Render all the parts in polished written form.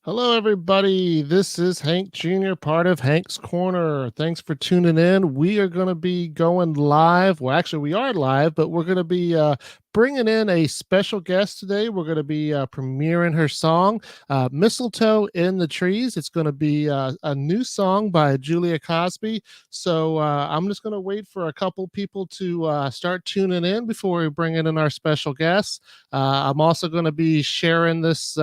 Hello, everybody. This is Hank Jr., part of Hank's Corner. Thanks for tuning in. We are going to be going live. Well, actually, we are live, but we're going to be bringing in a special guest today. We're going to be premiering her song, Mistletoe in the Trees. It's going to be a new song by Julia Cozby. So I'm just going to wait for a couple people to start tuning in before we bring in our special guest. I'm also going to be sharing this.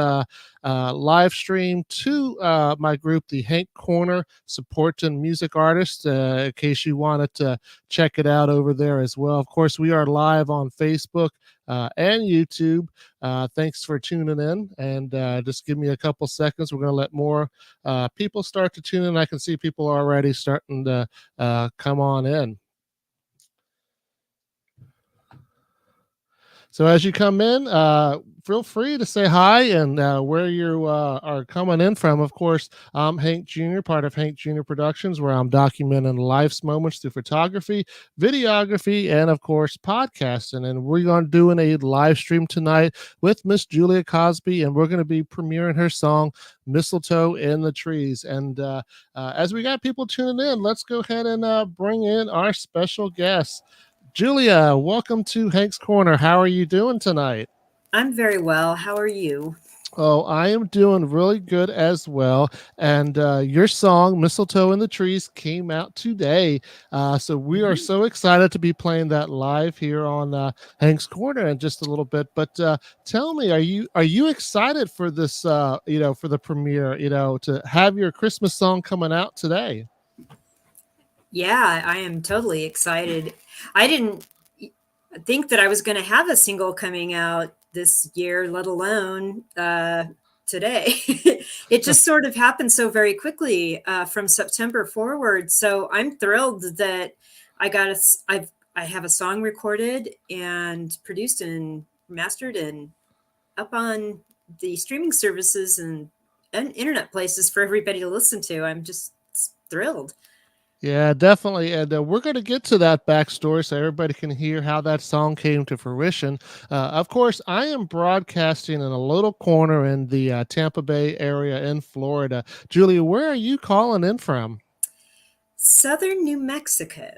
Live stream to my group, the Hank Corner Supporting Music Artists, in case you wanted to check it out over there as well. Of course, we are live on Facebook and YouTube. Thanks for tuning in. And just give me a couple seconds. We're going to let more people start to tune in. I can see people already starting to come on in. So as you come in, feel free to say hi and where you are coming in from. Of course, I'm Hank Jr., part of Hank Jr. Productions, where I'm documenting life's moments through photography, videography, and of course, podcasting. And we're going to doing a live stream tonight with Miss Julia Cozby, and we're going to be premiering her song "Mistletoe in the Trees." And as we got people tuning in, let's go ahead and bring in our special guest. Julia, welcome to Hank's Corner. How are you doing tonight? I'm very well. How are you? Oh, I am doing really good as well. And your song, Mistletoe in the Trees, came out today. So we are Mhm. so excited to be playing that live here on Hank's Corner in just a little bit. But tell me, are you excited for this, for the premiere, to have your Christmas song coming out today? Yeah, I am totally excited. I didn't think that I was going to have a single coming out this year, let alone today. It just sort of happened so very quickly from September forward. So I'm thrilled that I got a, s- I've, I have a song recorded and produced and mastered and up on the streaming services and internet places for everybody to listen to. I'm just thrilled. Yeah, definitely. And we're going to get to that backstory so everybody can hear how that song came to fruition. Of course, I am broadcasting in a little corner in the Tampa Bay area in Florida. Julia, where are you calling in from? Southern New Mexico.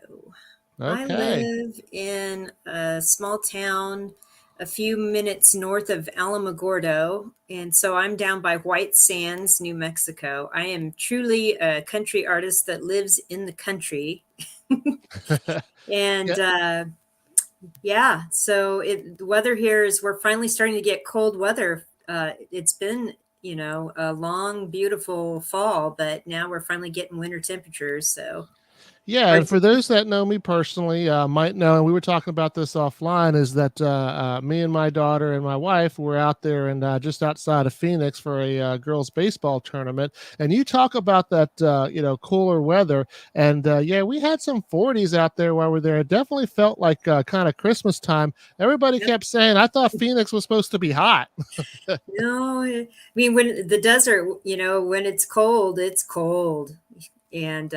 I Okay. live in a small town a few minutes north of Alamogordo, and so I'm down by White Sands, New Mexico. I am truly a country artist that lives in the country. Yeah. And yeah, so the weather here is we're finally starting to get cold weather. It's been, a long, beautiful fall, but now we're finally getting winter temperatures. So Yeah, hard and to for those that know me personally, might know, and we were talking about this offline, is that me and my daughter and my wife were out there and just outside of Phoenix for a girls' baseball tournament. And you talk about that, cooler weather, and yeah, we had some 40s out there while we were there. It definitely felt like kind of Christmas time. Everybody Yep. kept saying, "I thought Phoenix was supposed to be hot." No, I mean, when the desert, when it's cold, it's cold. And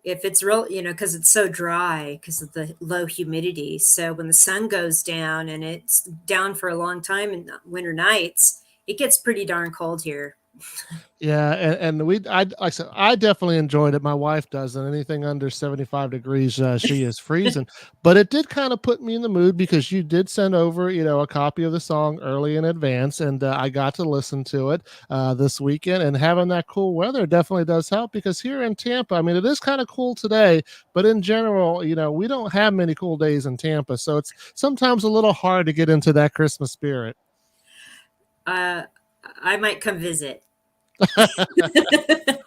if it's real, because it's so dry because of the low humidity. So when the sun goes down and it's down for a long time in the winter nights, it gets pretty darn cold here. Yeah, and like I said, I definitely enjoyed it. My wife does, and anything under 75 degrees, she is freezing. But it did kind of put me in the mood because you did send over, a copy of the song early in advance, and I got to listen to it this weekend. And having that cool weather definitely does help because here in Tampa, I mean, it is kind of cool today, but in general, we don't have many cool days in Tampa, so it's sometimes a little hard to get into that Christmas spirit. Uh, I might come visit.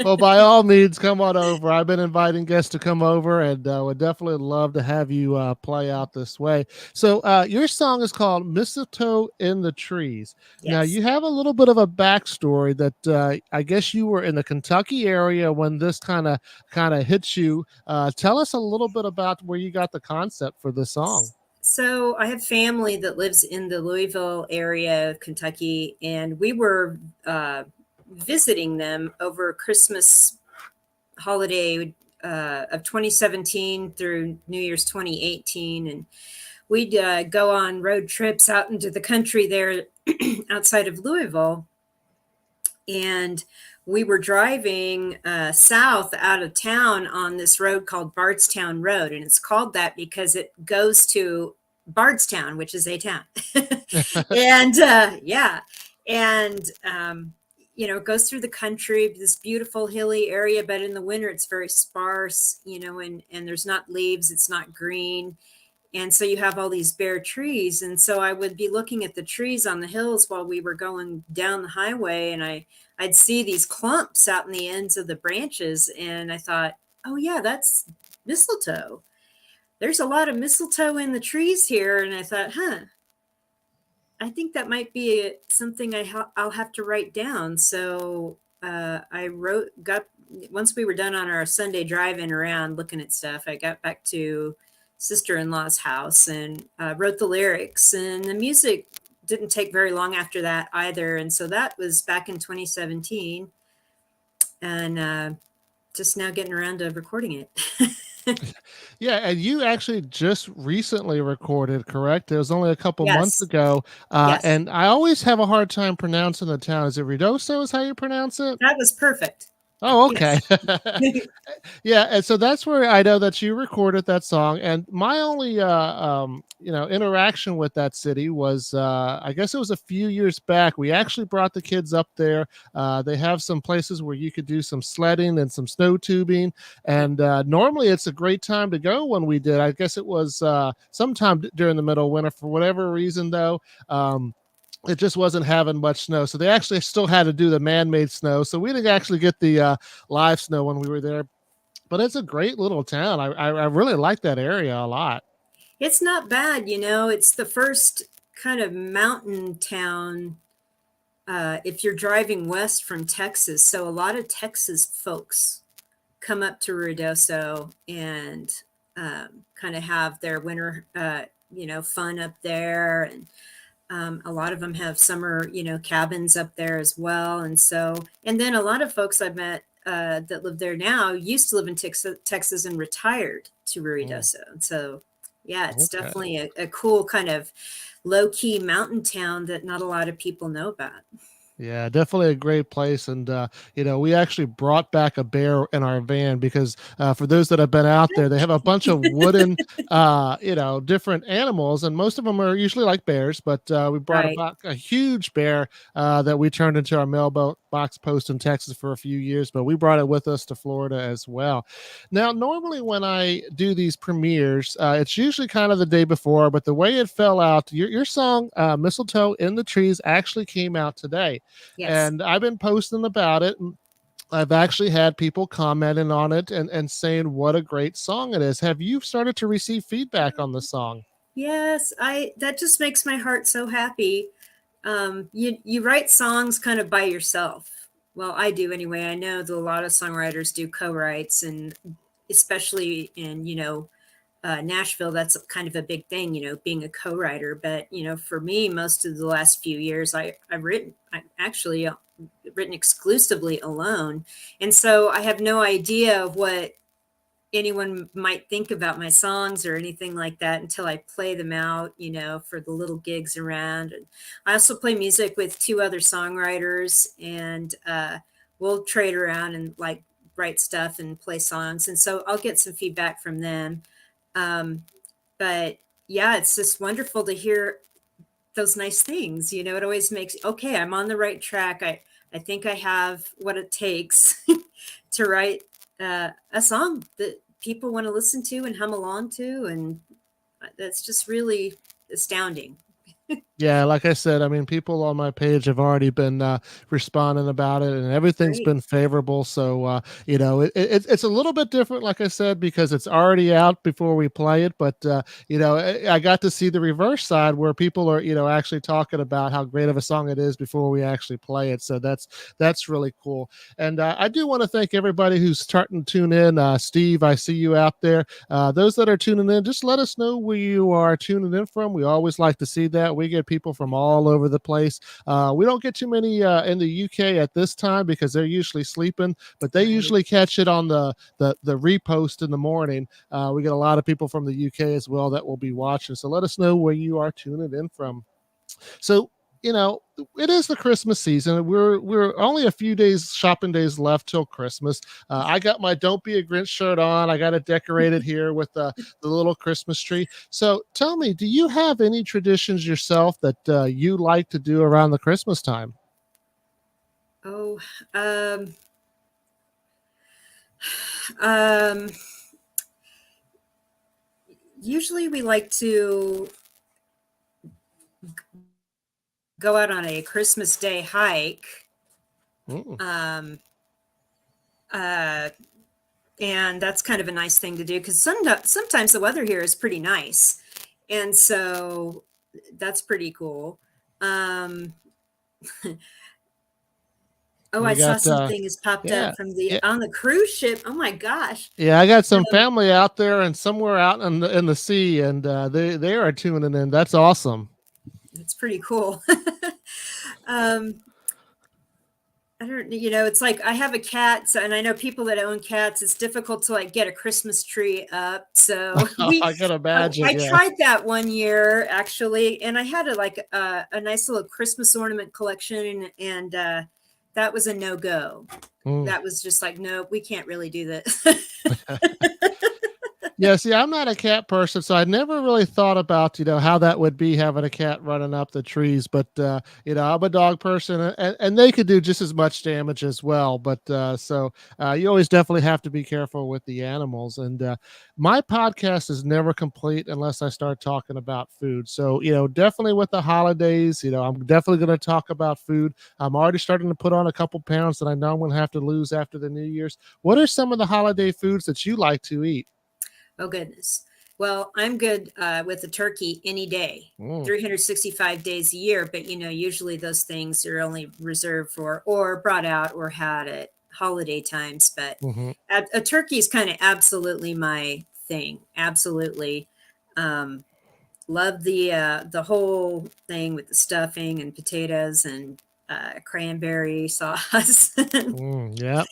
Well, by all means, come on over. I've been inviting guests to come over, and would definitely love to have you play out this way. So, your song is called "Mistletoe in the Trees." Now, Yes. you have a little bit of a backstory that I guess you were in the Kentucky area when this kind of hit you. Tell us a little bit about where you got the concept for this song. So I have family that lives in the Louisville area of Kentucky, and we were visiting them over Christmas holiday of 2017 through New Year's 2018, and we'd go on road trips out into the country there outside of Louisville. and we were driving south out of town on this road called Bardstown Road, and it's called that because it goes to Bardstown, which is a town. And yeah, and it goes through the country, this beautiful hilly area, but in the winter it's very sparse, and there's not leaves, it's not green, and so you have all these bare trees. And so I would be looking at the trees on the hills while we were going down the highway, and I'd see these clumps out in the ends of the branches, and I thought, oh yeah, that's mistletoe. There's a lot of mistletoe in the trees here. And I thought, I think that might be something I'll have to write down. So I got once we were done on our Sunday drive-in around looking at stuff, I got back to sister-in-law's house and wrote the lyrics, and the music didn't take very long after that either. And so that was back in 2017, and just now getting around to recording it. Yeah, and you actually just recently recorded, correct? It was only a couple months Yes. ago, Yes. and I always have a hard time pronouncing the town. Is it Ruidoso is how you pronounce it? That was perfect. Oh, okay. Yes. Yeah, and so that's where I know that you recorded that song. And my only interaction with that city was I guess it was a few years back. We actually brought the kids up there. They have some places where you could do some sledding and some snow tubing, Yep. and normally it's a great time to go. When we did, I guess it was sometime during the middle of winter. For whatever reason though, it just wasn't having much snow, so they actually still had to do the man-made snow, so we didn't actually get the live snow when we were there. But it's a great little town. I really like that area a lot. It's not bad, it's the first kind of mountain town if you're driving west from Texas. So a lot of Texas folks come up to Ruidoso and kind of have their winter, fun up there. And a lot of them have summer, cabins up there as well. And then a lot of folks I've met that live there now used to live in Texas and retired to Mm, Ruidoso. And so, yeah, it's okay. definitely a cool kind of low key mountain town that not a lot of people know about. Yeah, definitely a great place. And, we actually brought back a bear in our van because for those that have been out there, they have a bunch of wooden, different animals, and most of them are usually like bears. But we brought Right. about a huge bear that we turned into our mailbox post in Texas for a few years, but we brought it with us to Florida as well. Now, normally when I do these premieres, it's usually kind of the day before, but the way it fell out, your song, Mistletoe in the Trees, actually came out today. Yes. And I've been posting about it. And I've actually had people commenting on it and saying what a great song it is. Have you started to receive feedback on the song? Yes, I that just makes my heart so happy. You write songs kind of by yourself. Well, I do anyway. I know that a lot of songwriters do co-writes, and especially in Nashville, that's kind of a big thing, being a co-writer. But for me, most of the last few years, I actually written exclusively alone, and so I have no idea of what anyone might think about my songs or anything like that until I play them out, for the little gigs around. And I also play music with two other songwriters, and we'll trade around and like write stuff and play songs. And so I'll get some feedback from them. Um, but yeah, it's just wonderful to hear those nice things. It always makes, okay, I'm on the right track. I think I have what it takes to write a song that people want to listen to and hum along to. And that's just really astounding. Yeah, like I said, I mean, people on my page have already been responding about it, and everything's Great. been favorable. So, it's a little bit different, like I said, because it's already out before we play it. But I got to see the reverse side where people are, actually talking about how great of a song it is before we actually play it. So that's really cool. And I do want to thank everybody who's starting to tune in. Steve, I see you out there. Those that are tuning in, just let us know where you are tuning in from. We always like to see that. We get people from all over the place. We don't get too many in the UK at this time because they're usually sleeping, but they Right. usually catch it on the repost in the morning. We get a lot of people from the UK as well that will be watching. So let us know where you are tuning in from. So you know, it is the Christmas season. We're only a few days shopping days left till Christmas. I got my "Don't Be a Grinch" shirt on. I got it decorated here with the little Christmas tree. So tell me, do you have any traditions yourself that you like to do around the Christmas time? Oh, um, um, usually we like to go out on a Christmas Day hike. Mm. Um, uh, and that's kind of a nice thing to do because sometimes the weather here is pretty nice, and so that's pretty cool. Um, oh, I We saw got something has popped yeah. up from the Yeah, on the cruise ship. Oh my gosh, yeah, I got some um, family out there and somewhere out in the sea, and they are tuning in. That's awesome. it's pretty cool. um, I don't, it's like I have a cat, so, and I know people that own cats. It's difficult to like get a Christmas tree up. So I can imagine. I Yeah. tried that one year actually, and I had a nice little Christmas ornament collection, and that was a no go. Mm. That was just like, no, we can't really do this. Yeah, see, I'm not a cat person, so I never really thought about, how that would be having a cat running up the trees. But I'm a dog person, and they could do just as much damage as well. But you always definitely have to be careful with the animals. And my podcast is never complete unless I start talking about food. So definitely with the holidays, I'm definitely going to talk about food. I'm already starting to put on a couple pounds that I know I'm going to have to lose after the New Year's. What are some of the holiday foods that you like to eat? Oh, goodness. Well, I'm good with a turkey any day, Mm. 365 days a year. But, usually those things are only reserved for or brought out or had at holiday times. But Mhm. a turkey is kind of absolutely my thing. Absolutely. Um, love the whole thing with the stuffing and potatoes and cranberry sauce. Yep.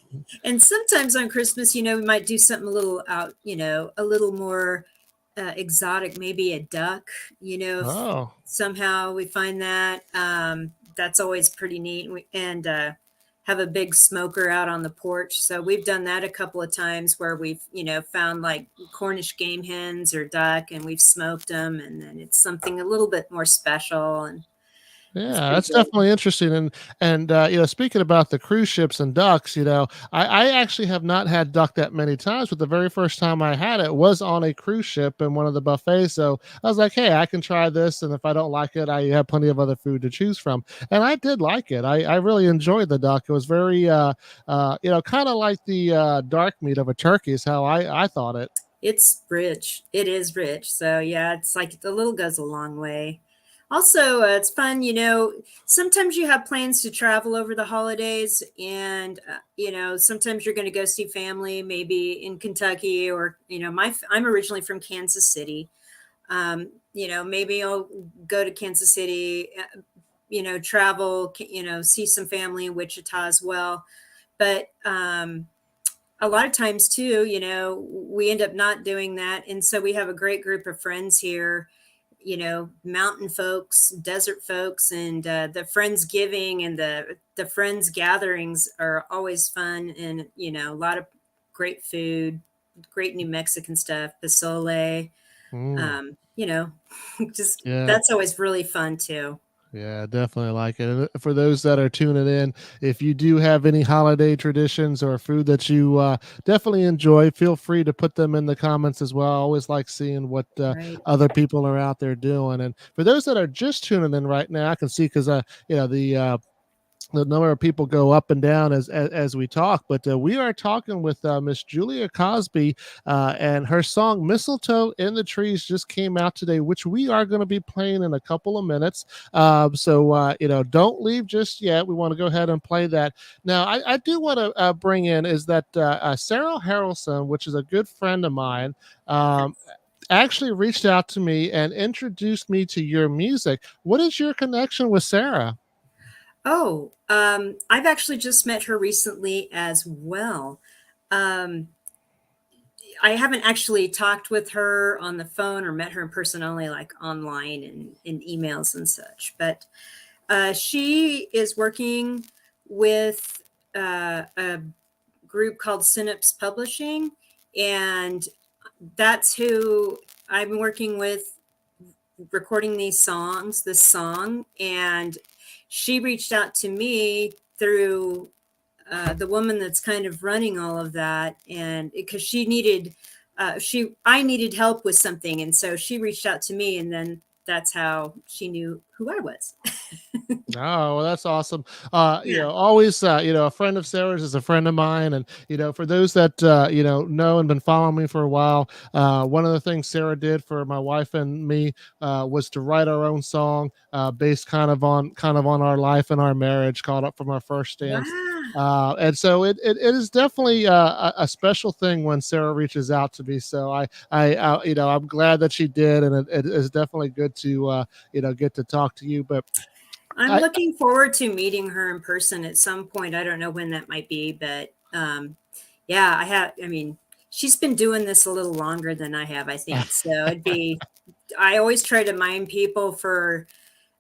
And sometimes on Christmas, we might do something a little out, a little more exotic, maybe a duck, if Oh, somehow we find that. That's always pretty neat. And have a big smoker out on the porch. So we've done that a couple of times where we've, found like Cornish game hens or duck and we've smoked them. And then it's something a little bit more special. And it's yeah, pretty that's good. definitely interesting. And speaking about the cruise ships and ducks, I actually have not had duck that many times, but the very first time I had it was on a cruise ship in one of the buffets. So I was like, hey, I can try this, and if I don't like it, I have plenty of other food to choose from. And I did like it. I really enjoyed the duck. It was very kind of like the dark meat of a turkey is how I thought it. It's rich. It is rich. So yeah, it's like the little goes a long way. Also, it's fun, sometimes you have plans to travel over the holidays and sometimes you're going to go see family maybe in Kentucky or I'm originally from Kansas City. Maybe I'll go to Kansas City, travel, see some family in Wichita as well. But a lot of times too, we end up not doing that. And so we have a great group of friends here, mountain folks, desert folks, and the Friendsgiving and the friends gatherings are always fun. And, a lot of great food, great New Mexican stuff, pozole, Mm, you know, just yeah. that's always really fun too. Yeah, definitely like it. And for those that are tuning in, if you do have any holiday traditions or food that you definitely enjoy, feel free to put them in the comments as well. I always like seeing what Right. other people are out there doing. And for those that are just tuning in right now, I can see because the number of people go up and down as we talk. But we are talking with Miss Julia Cozby, and her song "Mistletoe in the Trees" just came out today, which we are going to be playing in a couple of minutes. Don't leave just yet. We want to go ahead and play that. Now, I do want to bring in is that Sarah Harrelson, which is a good friend of mine. Um, Yes. Actually reached out to me and introduced me to your music. What is your connection with Sarah? Oh, I've actually just met her recently as well. Um, I haven't actually talked with her on the phone or met her in person, only like online and in emails and such. But She is working with a group called Synapse Publishing, and that's who I'm working with, recording this song. And she reached out to me through the woman that's kind of running all of that, and because she needed, I needed help with something, and so she reached out to me, and then that's how she knew who I was. Oh, well, that's awesome. Yeah. Always, a friend of Sarah's is a friend of mine. And, for those that, know and been following me for a while, one of the things Sarah did for my wife and me, was to write our own song, based kind of on our life and our marriage, called Up From Our First Dance. Wow. And so it is definitely a special thing when Sarah reaches out to me. So I'm glad that she did. And it is definitely good to, get to talk to you. But I'm I, looking forward to meeting her in person at some point. I don't know when that might be, but yeah, I mean, she's been doing this a little longer than I have, I think. So I always try to mine people for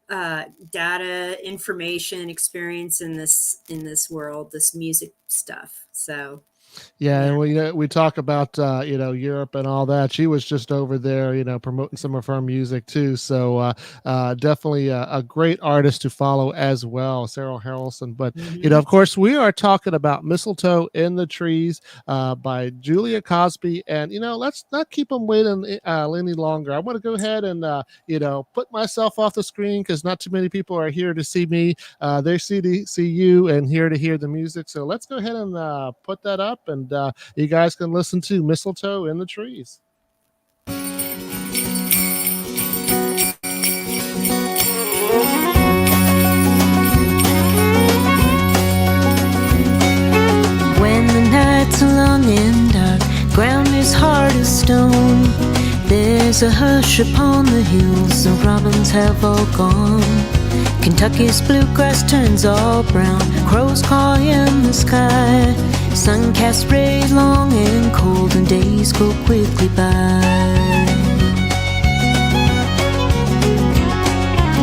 data, information, experience in this world, this music stuff. So Yeah, yeah. and we talk about Europe and all that. She was just over there, promoting some of her music too. So definitely a great artist to follow as well, Sarah Harrelson. But Hmm. of course, we are talking about "Mistletoe in the Trees" by Julia Cozby, and let's not keep them waiting any longer. I want to go ahead and put myself off the screen because not too many people are here to see me. They see you and here to hear the music. So let's go ahead and put that up, and you guys can listen to "Mistletoe in the Trees." When the nights are long and dark, ground is hard as stone, there's a hush upon the hills, the robins have all gone. Kentucky's bluegrass turns all brown, crows call in the sky, sun casts rays long and cold, and days go quickly by.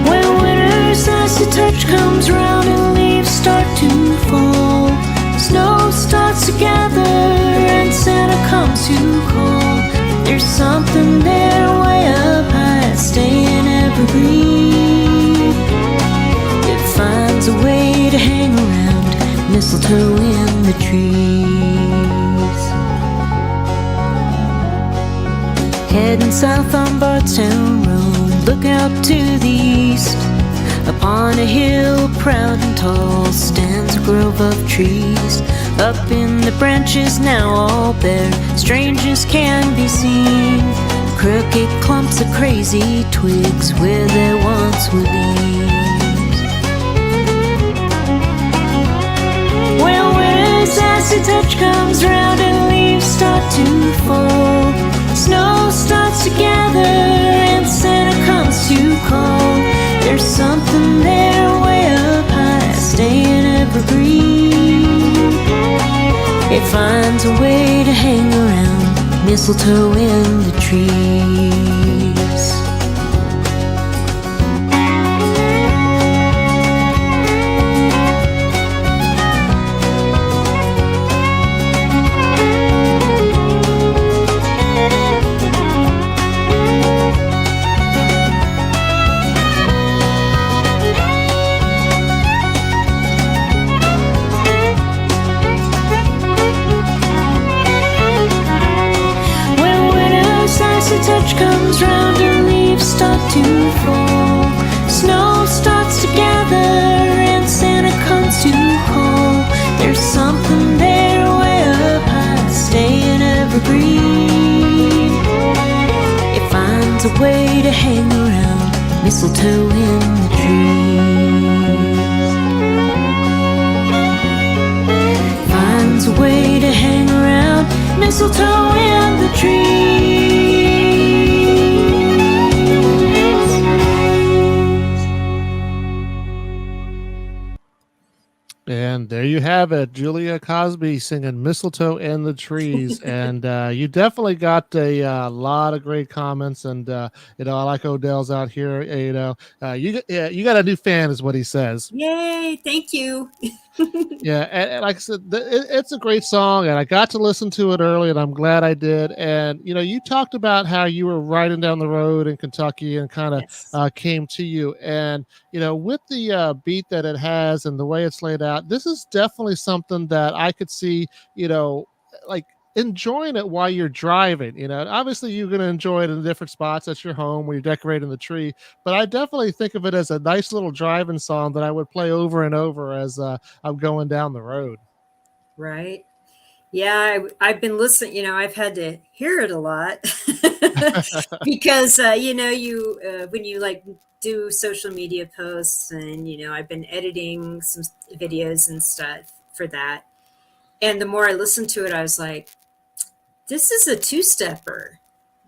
When winter's icy touch comes round and leaves start to fall, snow starts to gather and Santa comes to call. There's something there way up high, staying evergreen. It finds a way to hang around, mistletoe in the trees. Heading south on Bardstown Road, look out to the east. Upon a hill, proud and tall, stands a grove of trees. Up in the branches, now all bare, strangers can be seen. Crooked clumps of crazy twigs where there once were leaves. When winter's icy touch comes round and leaves start to fall, snow starts to gather and Santa comes to call. There's something there way up high, staying evergreen. It finds a way to hang around, mistletoe in the trees. Touch comes round and leaves start to fall, snow starts to gather and Santa comes to call. There's something there way up high, staying evergreen. It finds a way to hang around, mistletoe in the trees. Finds a way to hang around, mistletoe in the trees. And there you have it, Julia Cozby singing "Mistletoe in the Trees," and you definitely got a lot of great comments. And I like Odell's out here. You got a new fan, is what he says. Yay! Thank you. Yeah, and like I said, it's a great song, and I got to listen to it early, and I'm glad I did. And you talked about how you were riding down the road in Kentucky, and kind of Yes. came to you. And with the beat that it has and the way it's laid out, this is definitely something that I could see, like enjoying it while you're driving. Obviously you're going to enjoy it in different spots at your home when you're decorating the tree, but I definitely think of it as a nice little driving song that I would play over and over as I'm going down the road. Right. Yeah, I've been listening. I've had to hear it a lot because when you like do social media posts, and I've been editing some videos and stuff for that. And the more I listened to it, I was like, this is a two-stepper.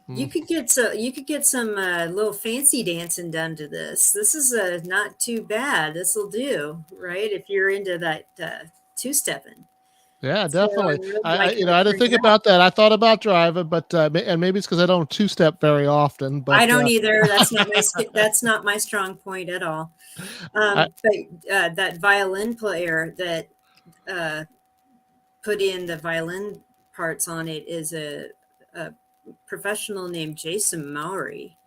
Mm. You could get some little fancy dancing done to this. This is not too bad. This will do, right? If you're into that two-stepping. Yeah, So definitely. I'm really I liking I it didn't turned think out. about that. I thought about driving, but and maybe it's because I don't two step very often. But I don't either. That's not my strong point at all. I, But that violin player that uh, put in the violin parts on it is a professional named Jason Maury,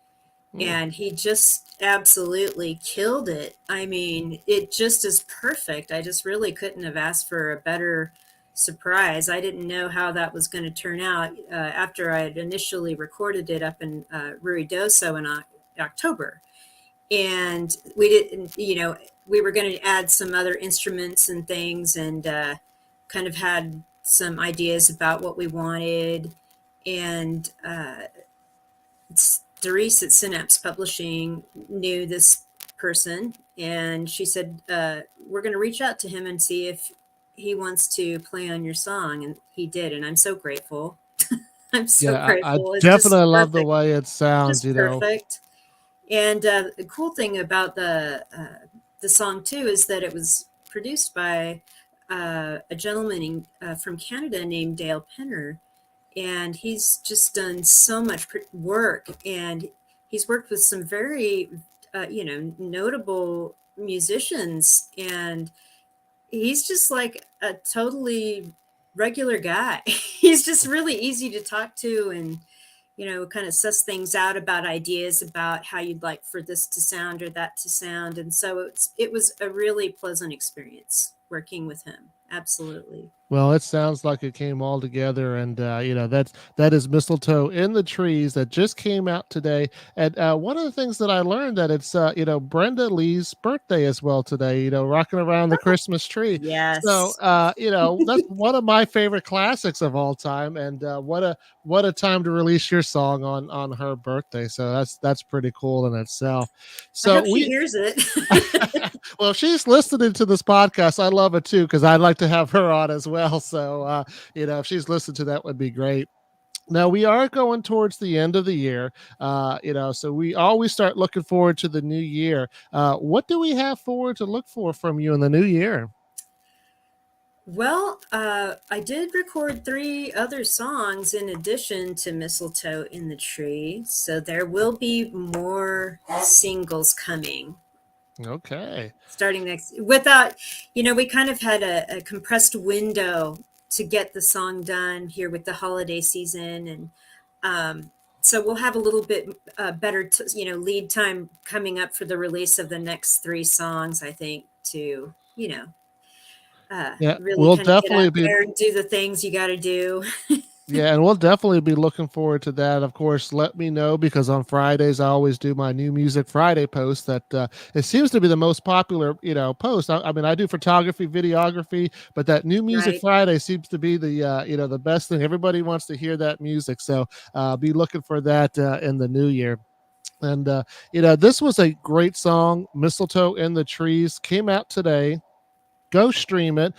mm, and he just absolutely killed it. I mean, it just is perfect. I just really couldn't have asked for a better surprise. I didn't know how that was going to turn out after I had initially recorded it up in Ruidoso in October. And we didn't, we were going to add some other instruments and things, and kind of had some ideas about what we wanted. And Doris at Synapse Publishing knew this person, and she said, "We're going to reach out to him and see if he wants to play on your song." And he did, and I'm so grateful. I'm so yeah, I grateful. It's just definitely love the perfect, way it sounds. just perfect. And the cool thing about the song too is that it was produced by a gentleman from Canada named Dale Penner, and he's just done so much work, and he's worked with some very notable musicians, and he's just like a totally regular guy. He's just really easy to talk to, and kind of suss things out about ideas about how you'd like for this to sound or that to sound. And so it was a really pleasant experience working with him. Absolutely. Well, it sounds like it came all together, and that is "Mistletoe in the Trees" that just came out today. And one of the things that I learned that it's Brenda Lee's birthday as well today. Rocking around the Christmas tree. So Yes. that's one of my favorite classics of all time. And what a time to release your song on her birthday. So that's pretty cool in itself. I So hope she we hears it. well, if she's listening to this podcast, I love it too because I'd like to have her on as well. So, if she's listened to that, would be great. Now we are going towards the end of the year, so we always start looking forward to the new year. What do we have forward to look for from you in the new year? Well, I did record 3 other songs in addition to Mistletoe in the Tree. So there will be more singles coming Okay. starting next without, we kind of had a compressed window to get the song done here with the holiday season. And so we'll have a little bit better, lead time coming up for the release of the next 3 songs, I think, to, Yeah, really we'll kind of get out definitely be. there and do the things you got to do. Yeah, and we'll definitely be looking forward to that. Of course, let me know because on Fridays I always do my New Music Friday post. That it seems to be the most popular, post. I mean, I do photography, videography, but that New Music Right. Friday seems to be the best thing. Everybody wants to hear that music, so be looking for that in the new year. And this was a great song. "Mistletoe in the Trees" came out today. Go stream it.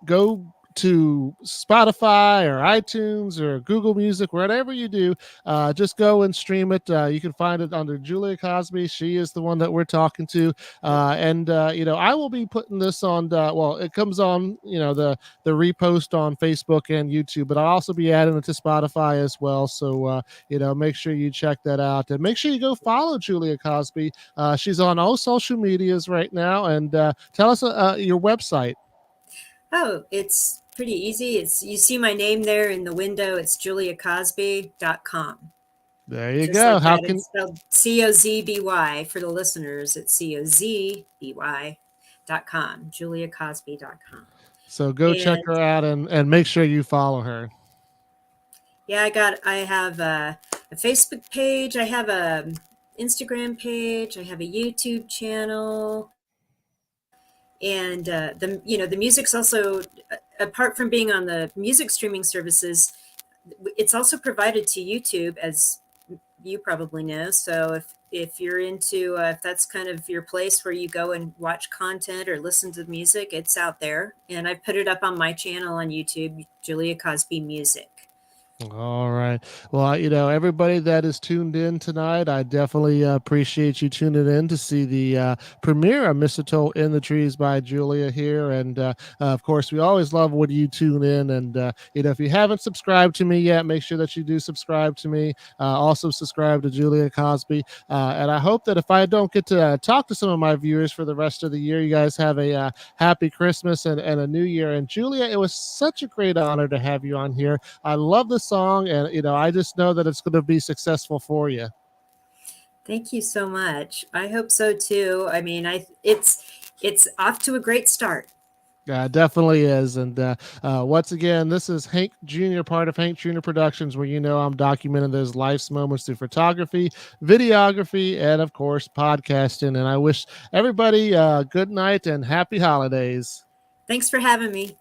Go to Spotify or iTunes or Google Music, whatever you do, just go and stream it. You can find it under Julia Cozby. She is the one that we're talking to. And I will be putting this on, well, it comes on, the repost on Facebook and YouTube, but I'll also be adding it to Spotify as well. So, make sure you check that out, and make sure you go follow Julia Cozby. She's on all social medias right now. And tell us your website. Oh, it's pretty easy. You see my name there in the window. It's juliacosby.com. There you Just go. like How that. can It's spelled Cozby for the listeners. It's Cozby.com, juliacosby.com. so go check And her out and make sure you follow her. yeah, I have a Facebook page. I have a Instagram page. I have a YouTube channel. And the music's also, apart from being on the music streaming services, it's also provided to YouTube, as you probably know. So if you're into, if that's kind of your place where you go and watch content or listen to music, it's out there. And I put it up on my channel on YouTube, Julia Cozby Music. All right. Well, everybody that is tuned in tonight, I definitely appreciate you tuning in to see the premiere of Mistletoe in the Trees by Julia here. And of course, we always love when you tune in. And, if you haven't subscribed to me yet, make sure that you do subscribe to me. Also, subscribe to Julia Cozby. And I hope that if I don't get to talk to some of my viewers for the rest of the year, you guys have a happy Christmas and a new year. And Julia, it was such a great honor to have you on here. I love this song, and I just know that it's going to be successful for you. Thank you so much. I hope so too. I mean, it's off to a great start. Yeah, it definitely is. And once again, this is Hank Jr., part of Hank Jr. Productions, where I'm documenting those life's moments through photography, videography, and of course, podcasting. And I wish everybody good night and happy holidays. Thanks for having me.